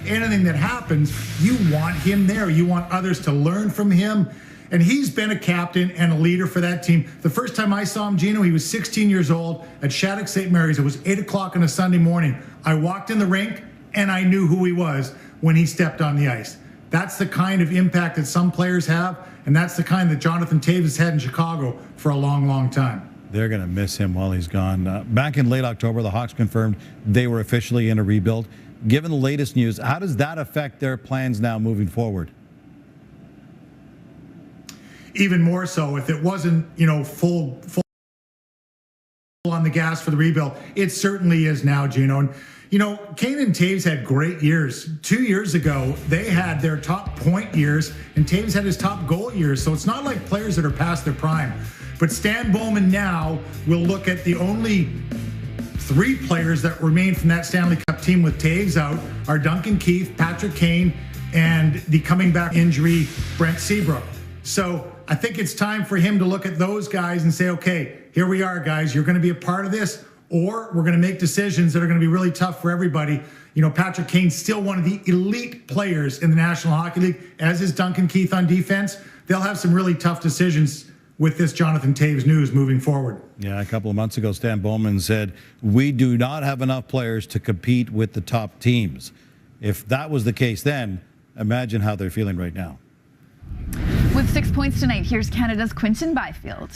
anything that happens, you want him there. You want others to learn from him. And he's been a captain and a leader for that team. The first time I saw him, Gino, he was 16 years old at Shattuck St. Mary's. It was 8 o'clock on a Sunday morning. I walked in the rink and I knew who he was when he stepped on the ice. That's the kind of impact that some players have, and that's the kind that Jonathan Cze has had in Chicago for a long, long time. They're going to miss him while he's gone. Back in late October, the Hawks confirmed they were officially in a rebuild. Given the latest news, how does that affect their plans now moving forward? Even more so, if it wasn't, full on the gas for the rebuild, it certainly is now, Gino. And, Kane and Cze had great years. 2 years ago, they had their top point years, and Cze had his top goal years. So it's not like players that are past their prime. But Stan Bowman now will look at the only 3 players that remain from that Stanley Cup team with Cze out are Duncan Keith, Patrick Kane, and the coming back injury, Brent Seabrook. So I think it's time for him to look at those guys and say, okay, here we are, guys. You're going to be a part of this, or we're going to make decisions that are going to be really tough for everybody. Patrick Kane's still one of the elite players in the National Hockey League, as is Duncan Keith on defense. They'll have some really tough decisions with this Jonathan Cze news moving forward. Yeah, a couple of months ago, Stan Bowman said, we do not have enough players to compete with the top teams. If that was the case then, imagine how they're feeling right now. With 6 points tonight, here's Canada's Quinton Byfield.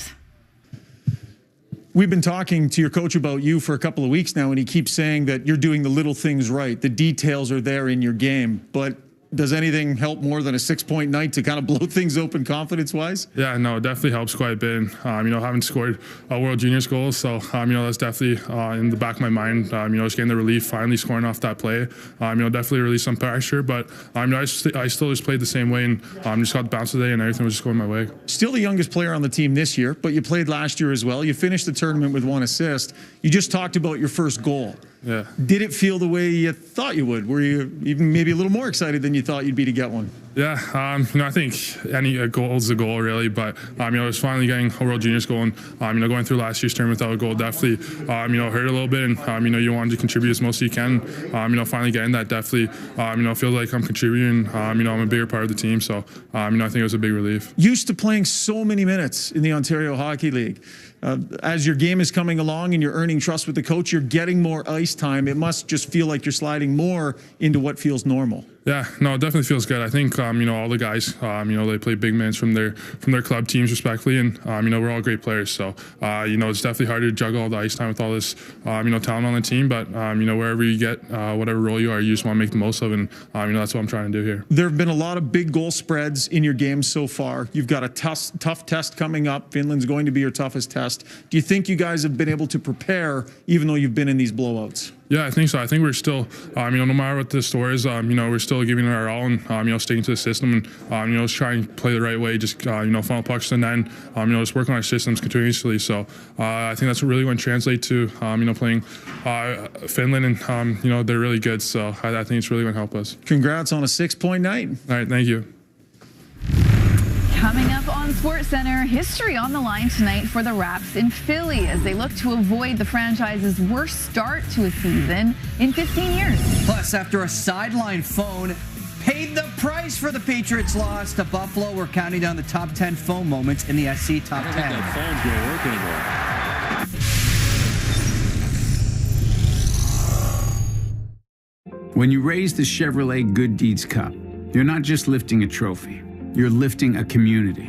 We've been talking to your coach about you for a couple of weeks now, and he keeps saying that you're doing the little things right. The details are there in your game. But does anything help more than a 6-point night to kind of blow things open confidence-wise? Yeah, no, it definitely helps quite a bit. Haven't scored a World Juniors goal, so, that's definitely in the back of my mind. Just getting the relief, finally scoring off that play. Definitely released some pressure, but, I still just played the same way and just got the bounce today and everything was just going my way. Still the youngest player on the team this year, but you played last year as well. You finished the tournament with 1 assist. You just talked about your first goal. Yeah. Did it feel the way you thought you would? Were you even maybe a little more excited than you thought you'd be to get one? Yeah, I think any goal is a goal, really. But, I was finally getting a World Juniors goal. And, going through last year's tournament without a goal definitely, hurt a little bit. And, you wanted to contribute as much as you can. Finally getting that definitely, feels like I'm contributing. I'm a bigger part of the team. So, I think it was a big relief. Used to playing so many minutes in the Ontario Hockey League. As your game is coming along and you're earning trust with the coach, you're getting more ice time. It must just feel like you're sliding more into what feels normal. Yeah, no, it definitely feels good. I think, all the guys, they play big minutes from their club teams respectfully, and, we're all great players. So, it's definitely hard to juggle all the ice time with all this, talent on the team. But, wherever you get, whatever role you are, you just want to make the most of it. And, that's what I'm trying to do here. There have been a lot of big goal spreads in your game so far. You've got a tough test coming up. Finland's going to be your toughest test. Do you think you guys have been able to prepare, even though you've been in these blowouts? Yeah, I think so. I think we're still, no matter what the score is, we're still giving it our all and, sticking to the system and, just trying to play the right way, just, funnel pucks to the net and, just work on our systems continuously. So I think that's really going to translate to, playing Finland and, they're really good. So I think it's really going to help us. Congrats on a 6-point night. All right, thank you. Coming up on SportsCenter, history on the line tonight for the Raps in Philly as they look to avoid the franchise's worst start to a season in 15 years. Plus, after a sideline phone paid the price for the Patriots' loss to Buffalo, we're counting down the top 10 phone moments in the SC Top 10. I don't think that phone's going to work anymore. When you raise the Chevrolet Good Deeds Cup, you're not just lifting a trophy. You're lifting a community.